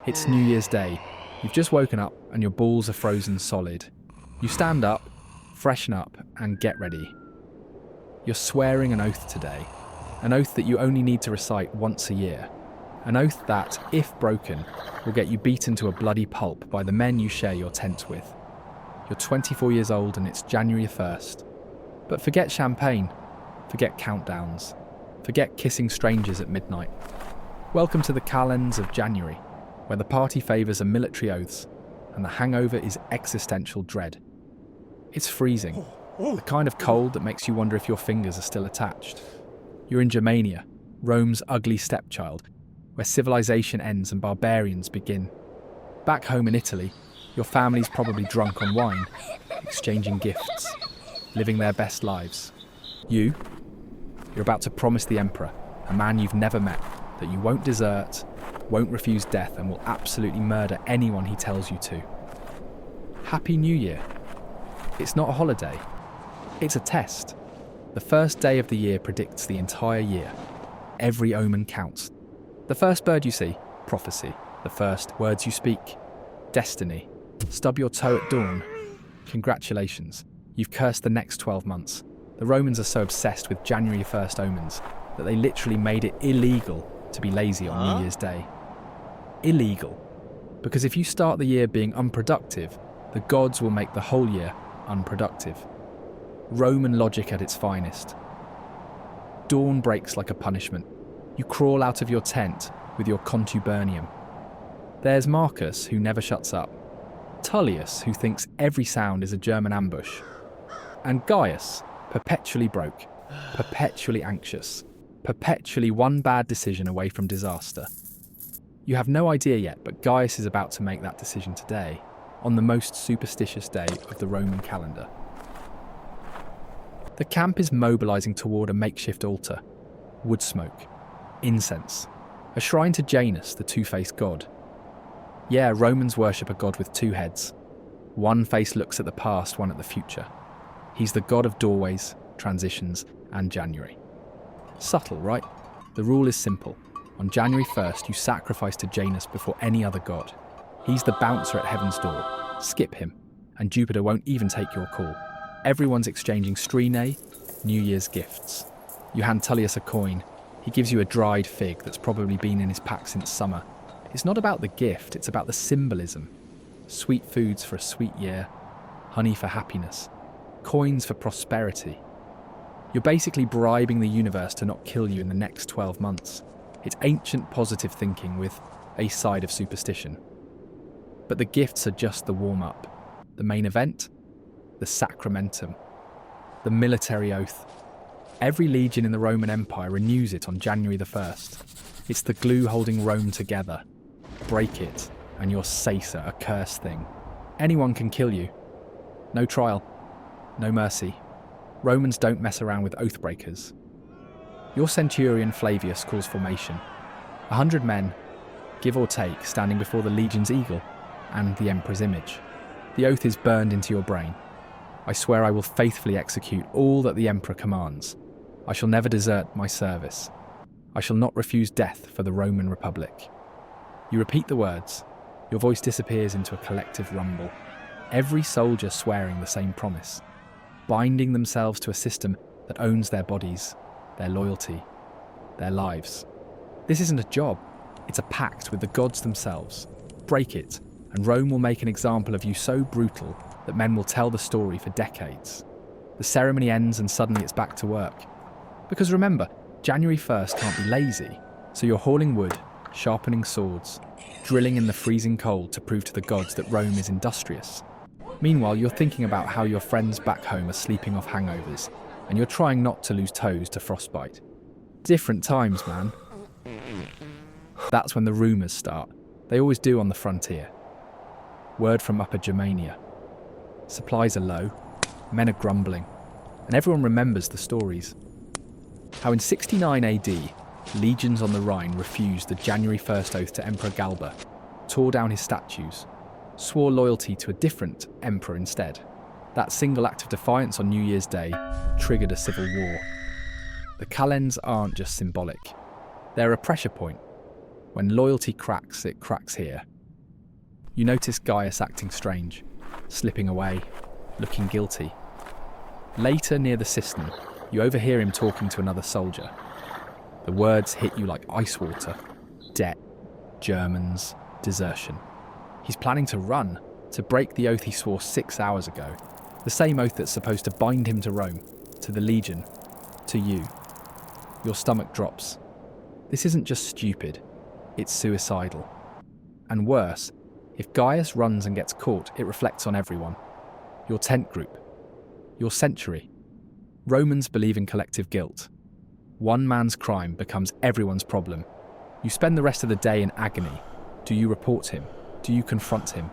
It's New Year's Day. You've just woken up and your balls are frozen solid. You stand up, freshen up, and get ready. You're swearing an oath today. An oath that you only need to recite once a year. An oath that, if broken, will get you beaten to a bloody pulp by the men you share your tent with. You're 24 years old and it's January 1st. But forget champagne. Forget countdowns. Forget kissing strangers at midnight. Welcome to the calends of January, where the party favours a military oaths and the hangover is existential dread. It's freezing, the kind of cold that makes you wonder if your fingers are still attached. You're in Germania, Rome's ugly stepchild, where civilization ends and barbarians begin. Back home in Italy, your family's probably drunk on wine, exchanging gifts, living their best lives. You're about to promise the emperor, a man you've never met, that you won't desert, won't refuse death, and will absolutely murder anyone he tells you to. Happy New Year. It's not a holiday. It's a test. The first day of the year predicts the entire year. Every omen counts. The first bird you see, prophecy. The first words you speak, destiny. Stub your toe at dawn. Congratulations. You've cursed the next 12 months. The Romans are so obsessed with January 1st omens that they literally made it illegal to be lazy on New Year's Day. Illegal. Because if you start the year being unproductive, the gods will make the whole year unproductive. Roman logic at its finest. Dawn breaks like a punishment. You crawl out of your tent with your contubernum. There's Marcus, who never shuts up. Tullius, who thinks every sound is a German ambush. And Gaius, perpetually broke, perpetually anxious, perpetually one bad decision away from disaster. You have no idea yet, but Gaius is about to make that decision today, on the most superstitious day of the Roman calendar. The camp is mobilising toward a makeshift altar. Wood smoke. Incense. A shrine to Janus, the two-faced god. Yeah, Romans worship a god with two heads. One face looks at the past, one at the future. He's the god of doorways, transitions, and January. Subtle, right? The rule is simple. On January 1st, you sacrifice to Janus before any other god. He's the bouncer at heaven's door. Skip him, and Jupiter won't even take your call. Everyone's exchanging strinae, New Year's gifts. You hand Tullius a coin. He gives you a dried fig that's probably been in his pack since summer. It's not about the gift, it's about the symbolism. Sweet foods for a sweet year, honey for happiness, coins for prosperity. You're basically bribing the universe to not kill you in the next 12 months. It's ancient positive thinking with a side of superstition. But the gifts are just the warm-up. The main event? The Sacramentum. The military oath. Every legion in the Roman Empire renews it on January the 1st. It's the glue holding Rome together. Break it, and you're sacer, a cursed thing. Anyone can kill you. No trial. No mercy. Romans don't mess around with oath breakers. Your centurion Flavius calls formation. 100 men, give or take, standing before the legion's eagle and the emperor's image. The oath is burned into your brain. I swear I will faithfully execute all that the emperor commands. I shall never desert my service. I shall not refuse death for the Roman Republic. You repeat the words. Your voice disappears into a collective rumble. Every soldier swearing the same promise, binding themselves to a system that owns their bodies, their loyalty, their lives. This isn't a job, it's a pact with the gods themselves. Break it, and Rome will make an example of you so brutal that men will tell the story for decades. The ceremony ends and suddenly it's back to work. Because remember, January 1st can't be lazy, so you're hauling wood, sharpening swords, drilling in the freezing cold to prove to the gods that Rome is industrious. Meanwhile, you're thinking about how your friends back home are sleeping off hangovers, and you're trying not to lose toes to frostbite. Different times, man. That's when the rumours start. They always do on the frontier. Word from Upper Germania. Supplies are low, men are grumbling, and everyone remembers the stories. How in 69 AD, legions on the Rhine refused the January 1st oath to Emperor Galba, tore down his statues, swore loyalty to a different emperor instead. That single act of defiance on New Year's Day triggered a civil war. The calends aren't just symbolic. They're a pressure point. When loyalty cracks, it cracks here. You notice Gaius acting strange, slipping away, looking guilty. Later, near the cistern, you overhear him talking to another soldier. The words hit you like ice water. Debt, Germans, desertion. He's planning to run, to break the oath he swore 6 hours ago. The same oath that's supposed to bind him to Rome, to the Legion, to you. Your stomach drops. This isn't just stupid, it's suicidal. And worse, if Gaius runs and gets caught, it reflects on everyone. Your tent group. Your century. Romans believe in collective guilt. One man's crime becomes everyone's problem. You spend the rest of the day in agony. Do you report him? Do you confront him?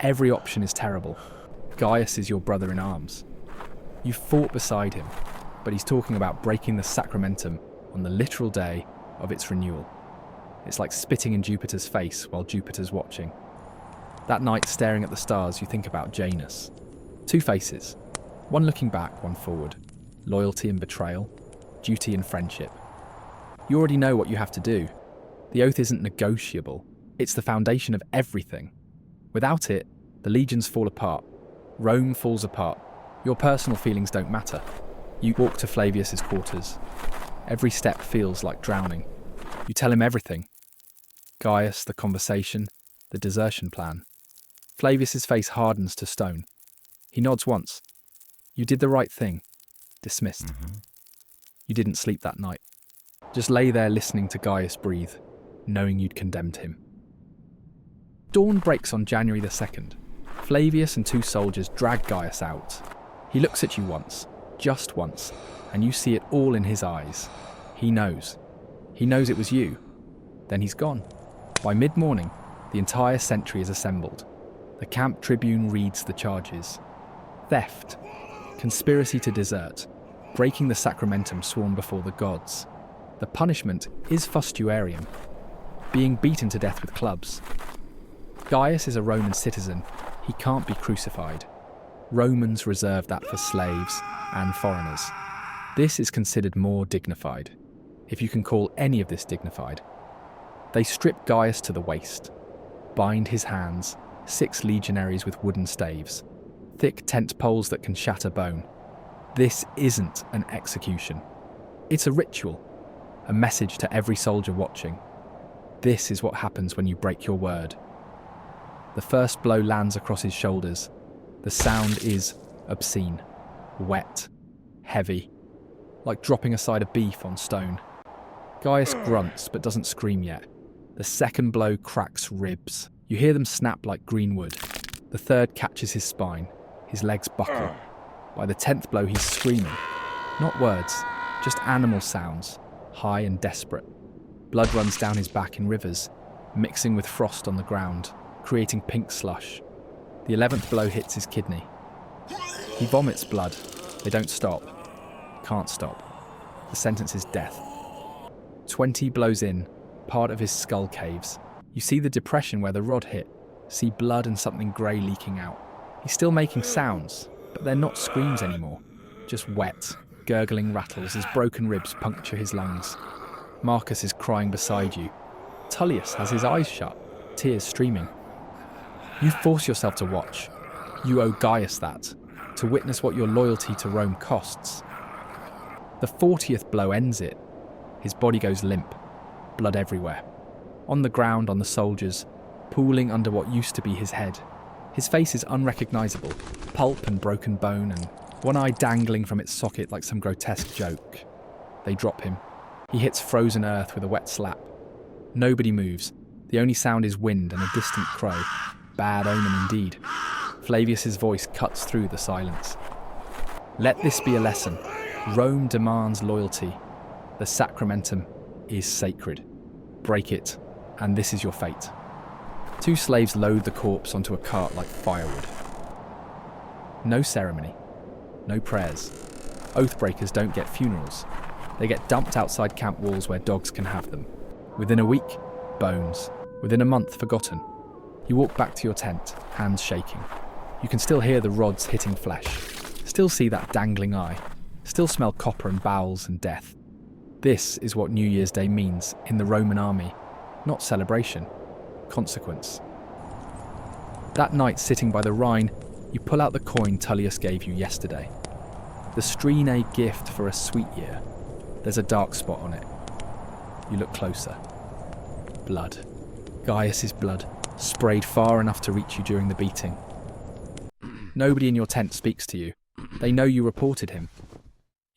Every option is terrible. Gaius is your brother in arms. You fought beside him, but he's talking about breaking the Sacramentum on the literal day of its renewal. It's like spitting in Jupiter's face while Jupiter's watching. That night, staring at the stars, you think about Janus. Two faces, one looking back, one forward. Loyalty and betrayal, duty and friendship. You already know what you have to do. The oath isn't negotiable. It's the foundation of everything. Without it, the legions fall apart. Rome falls apart. Your personal feelings don't matter. You walk to Flavius's quarters. Every step feels like drowning. You tell him everything. Gaius, the conversation, the desertion plan. Flavius's face hardens to stone. He nods once. You did the right thing. Dismissed. You didn't sleep that night. Just lay there listening to Gaius breathe, knowing you'd condemned him. Dawn breaks on January the 2nd. Flavius and two soldiers drag Gaius out. He looks at you once, just once, and you see it all in his eyes. He knows. He knows it was you. Then he's gone. By mid-morning, the entire century is assembled. The camp tribune reads the charges. Theft, conspiracy to desert, breaking the Sacramentum sworn before the gods. The punishment is fustuarium, being beaten to death with clubs. Gaius is a Roman citizen. He can't be crucified. Romans reserve that for slaves and foreigners. This is considered more dignified, if you can call any of this dignified. They strip Gaius to the waist, bind his hands, 6 legionaries with wooden staves, thick tent poles that can shatter bone. This isn't an execution. It's a ritual, a message to every soldier watching. This is what happens when you break your word. The first blow lands across his shoulders. The sound is obscene, wet, heavy, like dropping a side of beef on stone. Gaius grunts but doesn't scream yet. The second blow cracks ribs. You hear them snap like green wood. The third catches his spine. His legs buckle. By the 10th blow, he's screaming. Not words, just animal sounds, high and desperate. Blood runs down his back in rivers, mixing with frost on the ground, creating pink slush. The 11th blow hits his kidney. He vomits blood. They don't stop. Can't stop. The sentence is death. 20 blows in, part of his skull caves. You see the depression where the rod hit, see blood and something grey leaking out. He's still making sounds, but they're not screams anymore. Just wet, gurgling rattles as broken ribs puncture his lungs. Marcus is crying beside you. Tullius has his eyes shut, tears streaming. You force yourself to watch. You owe Gaius that, to witness what your loyalty to Rome costs. The 40th blow ends it. His body goes limp, blood everywhere. On the ground, on the soldiers, pooling under what used to be his head. His face is unrecognisable, pulp and broken bone, and one eye dangling from its socket like some grotesque joke. They drop him. He hits frozen earth with a wet slap. Nobody moves. The only sound is wind and a distant crow. Bad omen indeed. Flavius's voice cuts through the silence. Let this be a lesson. Rome demands loyalty. The Sacramentum is sacred. Break it, and this is your fate. 2 slaves load the corpse onto a cart like firewood. No ceremony. No prayers. Oathbreakers don't get funerals. They get dumped outside camp walls where dogs can have them. Within a week, bones. Within a month, forgotten. You walk back to your tent, hands shaking. You can still hear the rods hitting flesh. Still see that dangling eye. Still smell copper and bowels and death. This is what New Year's Day means in the Roman army. Not celebration. Consequence. That night, sitting by the Rhine, you pull out the coin Tullius gave you yesterday. The Strine gift for a sweet year. There's a dark spot on it. You look closer. Blood. Gaius's blood, sprayed far enough to reach you during the beating. Nobody in your tent speaks to you. They know you reported him.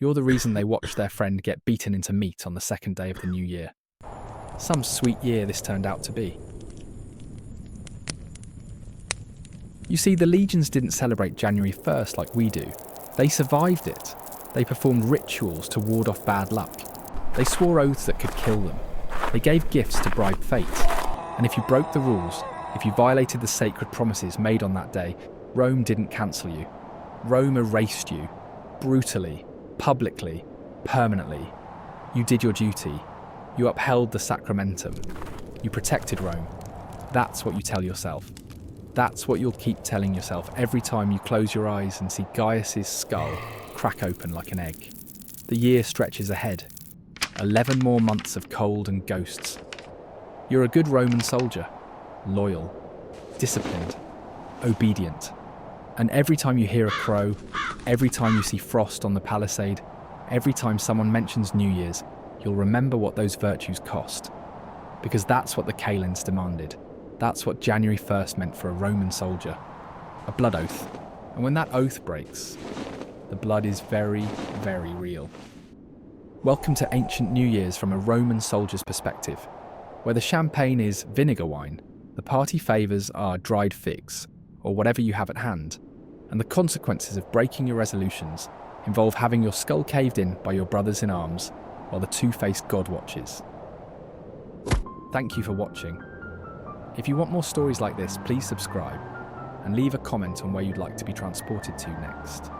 You're the reason they watched their friend get beaten into meat on the second day of the new year. Some sweet year this turned out to be. You see, the legions didn't celebrate January 1st like we do. They survived it. They performed rituals to ward off bad luck. They swore oaths that could kill them. They gave gifts to bribe fate. And if you broke the rules, if you violated the sacred promises made on that day, Rome didn't cancel you. Rome erased you. Brutally, publicly, permanently. You did your duty. You upheld the Sacramentum. You protected Rome. That's what you tell yourself. That's what you'll keep telling yourself every time you close your eyes and see Gaius's skull crack open like an egg. The year stretches ahead. 11 more months of cold and ghosts. You're a good Roman soldier. Loyal. Disciplined. Obedient. And every time you hear a crow, every time you see frost on the palisade, every time someone mentions New Year's, you'll remember what those virtues cost. Because that's what the Kalends demanded. That's what January 1st meant for a Roman soldier. A blood oath. And when that oath breaks, the blood is very, very real. Welcome to ancient New Year's from a Roman soldier's perspective. Where the champagne is vinegar wine, the party favours are dried figs, or whatever you have at hand, and the consequences of breaking your resolutions involve having your skull caved in by your brothers in arms while the two-faced god watches. Thank you for watching. If you want more stories like this, please subscribe and leave a comment on where you'd like to be transported to next.